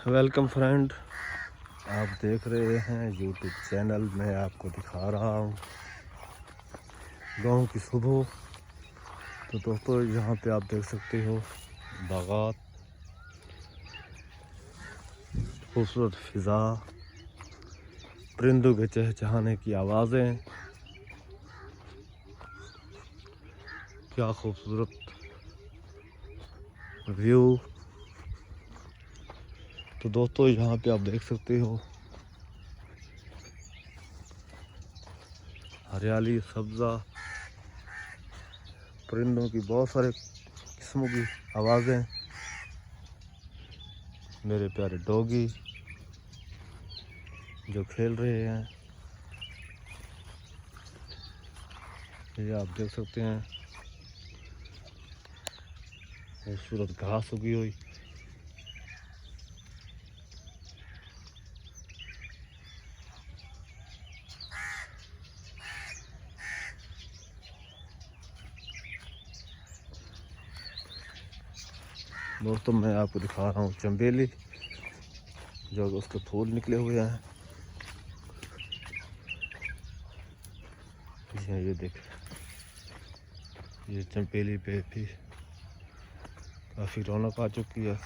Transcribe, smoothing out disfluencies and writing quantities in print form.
Welcome friend, आप देख रहे हैं यूट्यूब चैनल में आपको दिखा रहा हूँ गांव की सुबह। तो दोस्तों यहाँ पे आप देख सकते हो बागात, खूबसूरत फिज़ा, परिंदों के चहचहाने की आवाज़ें, क्या खूबसूरत व्यू। तो दोस्तों यहाँ पे आप देख सकते हो हरियाली, सब्ज़ा, परिंदों की बहुत सारे किस्मों की आवाज़ें, मेरे प्यारे डॉगी जो खेल रहे हैं। ये आप देख सकते हैं खूबसूरत घास उगी हुई। दोस्तों मैं आपको दिखा रहा हूँ चंबेली, जो उसके फूल निकले हुए हैं। ये देख, ये चंबेली पे भी काफ़ी रौनक आ चुकी है।